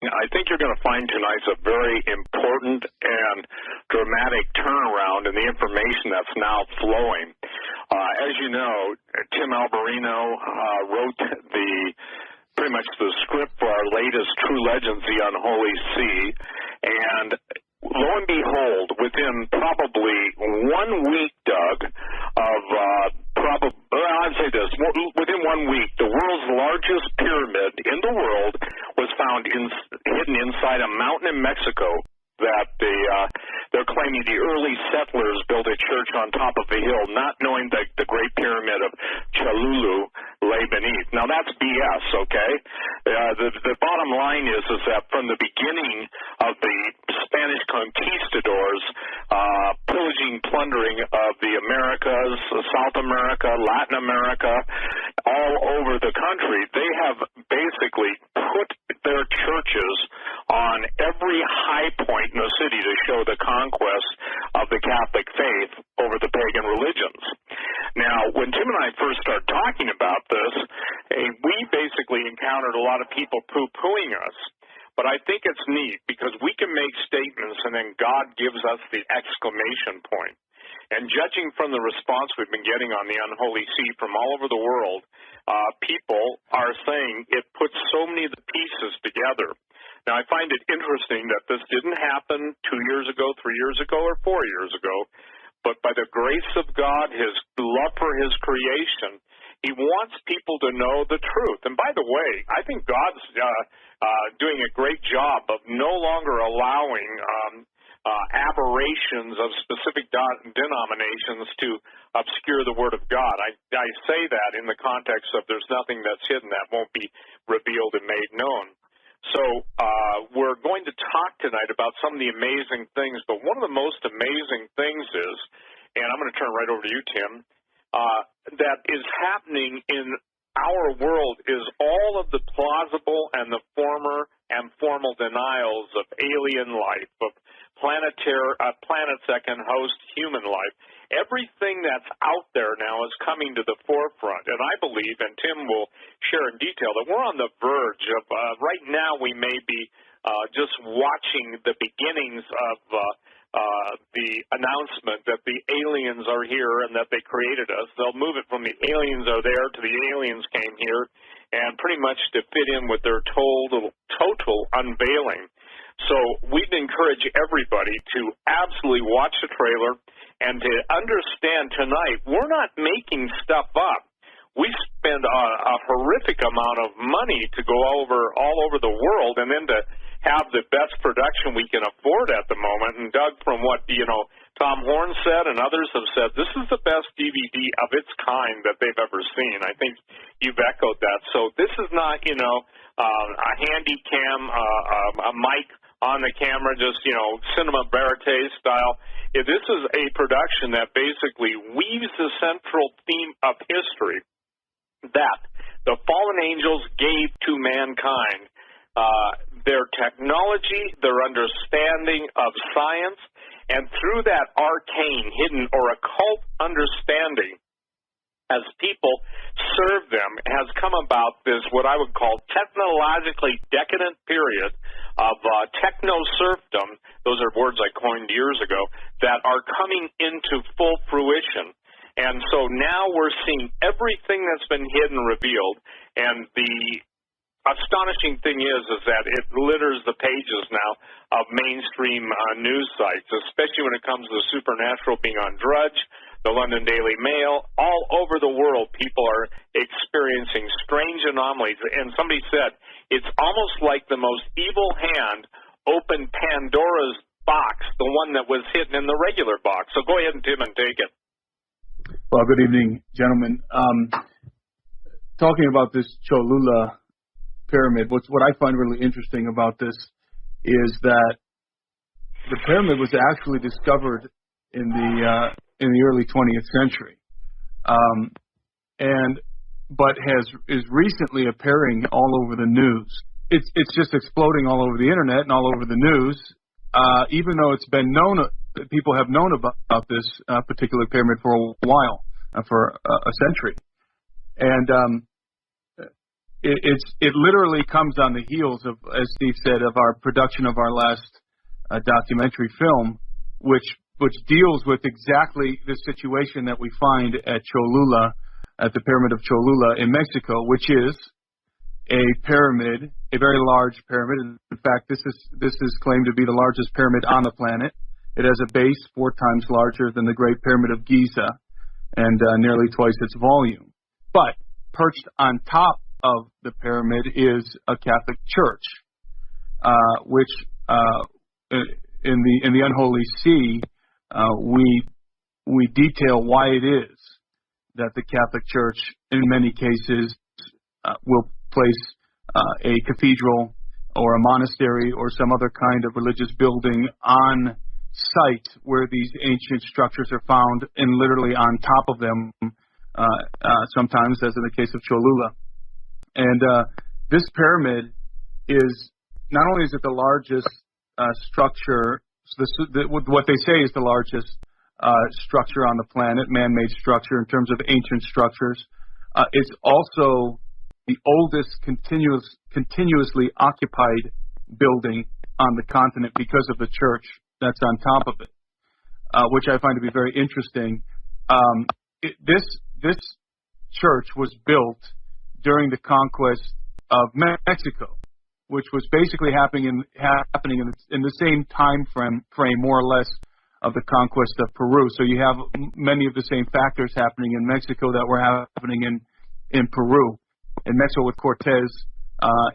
I think you're going to find tonight's a very important and dramatic turnaround in the information that's now flowing. As you know, Tim Alberino wrote pretty much the script for our latest True Legends, The Unholy See, and lo and behold, within probably 1 week, Doug, I'd say this, within 1 week, the world's largest pyramid in the world was found hidden inside a mountain in Mexico that they're claiming the early settlers built a church on top of a hill, not knowing that the Great Pyramid of Cholula lay beneath. Now, that's BS, okay? The bottom line is that from the beginning of the Spanish conquistadors, pillaging, plundering of the Americas, South America, Latin America, all over the country, they have basically put their churches on every high point in the city to show the conquest of the Catholic faith over the pagan religions. Now, when Tim and I first started talking about this, we basically encountered a lot of people poo-pooing us. But I think it's neat because we can make statements and then God gives us the exclamation point. And judging from the response we've been getting on the Unholy See from all over the world, people are saying it puts so many of the pieces together. Now, I find it interesting that this didn't happen 2 years ago, 3 years ago, or 4 years ago, but by the grace of God, His love for His creation, He wants people to know the truth. And by the way, I think God's doing a great job of no longer allowing aberrations of specific denominations to obscure the Word of God. I say that in the context of there's nothing that's hidden that won't be revealed and made known. So we're going to talk tonight about some of the amazing things, but one of the most amazing things is, and I'm going to turn right over to you, Tim, that is happening in our world is all of the plausible and the former and formal denials of alien life, of planets that can host human life. Everything that's out there now is coming to the forefront, and I believe, and Tim will share in detail, that we're on the verge of, right now we may be just watching the beginnings of the announcement that the aliens are here and that they created us. They'll move it from the aliens are there to the aliens came here, and pretty much to fit in with their total unveiling. So we'd encourage everybody to absolutely watch the trailer and to understand tonight, we're not making stuff up. We spend a horrific amount of money to go all over the world and then to have the best production we can afford at the moment. And Doug, from what, Tom Horn said and others have said, this is the best DVD of its kind that they've ever seen. I think you've echoed that. So this is not, a handy cam, a mic on the camera, just, cinema verite style. This is a production that basically weaves the central theme of history that the fallen angels gave to mankind. Their technology, their understanding of science, and through that arcane, hidden, or occult understanding, as people serve them, has come about this, what I would call, technologically decadent period of techno-serfdom, those are words I coined years ago, that are coming into full fruition. And so now we're seeing everything that's been hidden revealed, and the astonishing thing is that it litters the pages now of mainstream news sites, especially when it comes to the supernatural being on Drudge, the London Daily Mail. All over the world, people are experiencing strange anomalies. And somebody said, it's almost like the most evil hand opened Pandora's box, the one that was hidden in the regular box. So go ahead, Tim, and take it. Well, good evening, gentlemen. Talking about this Cholula pyramid, what I find really interesting about this is that the pyramid was actually discovered in the early 20th century, but is recently appearing all over the news. It's just exploding all over the internet and all over the news, even though it's been known. People have known about this particular pyramid for a while, for a century. And it literally comes on the heels of, as Steve said, of our production of our last documentary film, which deals with exactly the situation that we find at Cholula, at the Pyramid of Cholula in Mexico, which is a pyramid, a very large pyramid. In fact, this is claimed to be the largest pyramid on the planet. It has a base 4 times larger than the Great Pyramid of Giza and nearly twice its volume. But perched on top of the pyramid is a Catholic church, which in the Unholy See, we detail why it is that the Catholic Church, in many cases, will place a cathedral or a monastery or some other kind of religious building on site where these ancient structures are found, and literally on top of them, sometimes, as in the case of Cholula. And this pyramid is, not only is it the largest structure, what they say is the largest structure on the planet, man-made structure in terms of ancient structures, it's also the oldest continuously occupied building on the continent because of the church that's on top of it, which I find to be very interesting. This church was built during the conquest of Mexico, which was basically happening in the same time frame, more or less, of the conquest of Peru. So you have many of the same factors happening in Mexico that were happening in Peru. In Mexico with Cortez,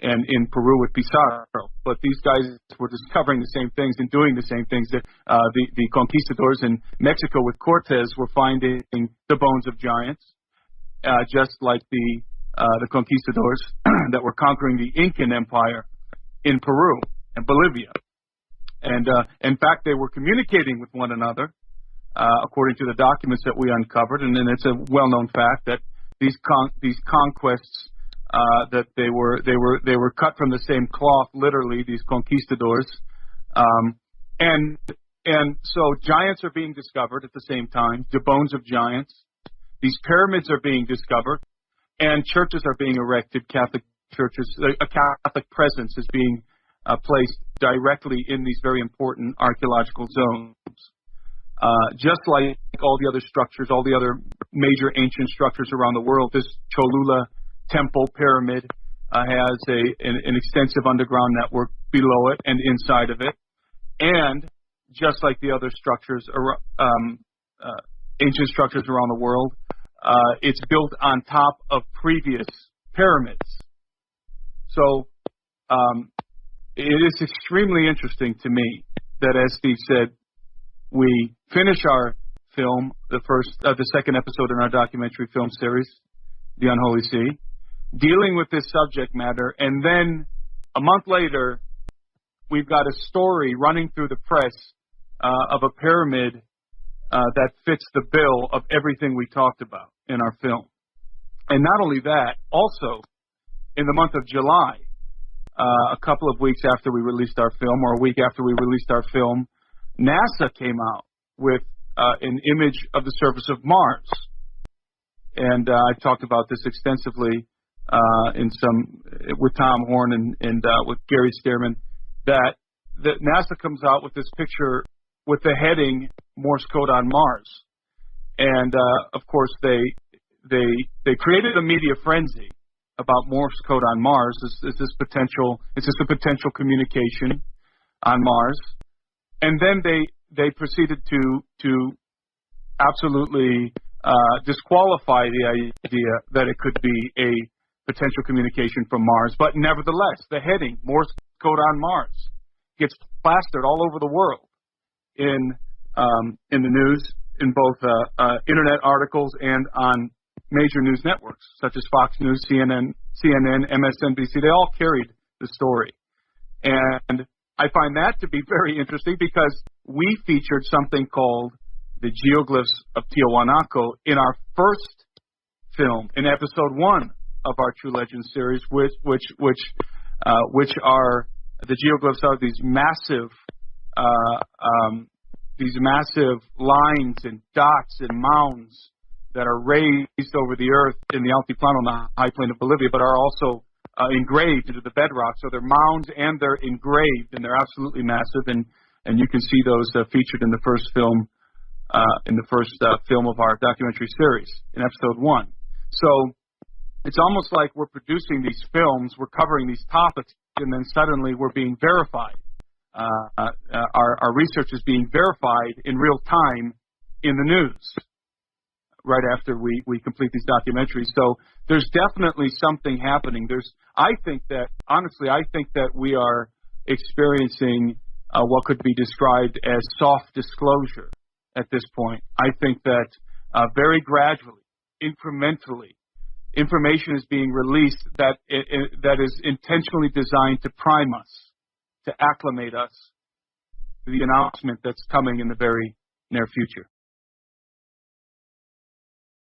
and in Peru with Pizarro. But these guys were discovering the same things and doing the same things. That the conquistadors in Mexico with Cortez were finding the bones of giants, just like the conquistadors that were conquering the Incan Empire in Peru and Bolivia. And in fact, they were communicating with one another, according to the documents that we uncovered. And then it's a well-known fact that these conquests, that they were cut from the same cloth, literally, these conquistadors, and so giants are being discovered at the same time, the bones of giants. These pyramids are being discovered, and churches are being erected. Catholic churches, a Catholic presence is being placed directly in these very important archaeological zones. Just like all the other structures, all the other major ancient structures around the world, this Cholula temple pyramid has an extensive underground network below it and inside of it. And just like the other structures, ancient structures around the world, it's built on top of previous pyramids. So it is extremely interesting to me that, as Steve said, we finish our film, the second episode in our documentary film series, The Unholy See, dealing with this subject matter, and then a month later, we've got a story running through the press of a pyramid that fits the bill of everything we talked about in our film. And not only that, also in the month of July, a couple of weeks after we released our film, or a week after we released our film, NASA came out with an image of the surface of Mars. And I've talked about this extensively with Tom Horn and with Gary Stearman, that NASA comes out with this picture with the heading Morse code on Mars. And of course they created a media frenzy about Morse code on Mars. Is this a potential communication on Mars? And then they proceeded to absolutely disqualify the idea that it could be a potential communication from Mars. But nevertheless, the heading, Morse code on Mars, gets plastered all over the world in the news, in both internet articles and on major news networks, such as Fox News, CNN, MSNBC. They all carried the story. And I find that to be very interesting because we featured something called the geoglyphs of Tiahuanaco in our first film, in episode 1 of our True Legends series, which are the geoglyphs are these massive lines and dots and mounds that are raised over the earth in the Altiplano, on the high plain of Bolivia, but are also engraved into the bedrock. So they're mounds and they're engraved, and they're absolutely massive. And you can see those featured in the first film, of our documentary series in episode 1. So it's almost like we're producing these films, we're covering these topics, and then suddenly we're being verified. Our research is being verified in real time in the news right after we complete these documentaries. So there's definitely something happening. I think that we are experiencing what could be described as soft disclosure at this point. I think that very gradually, incrementally, information is being released that is intentionally designed to prime us, to acclimate us to the announcement that's coming in the very near future.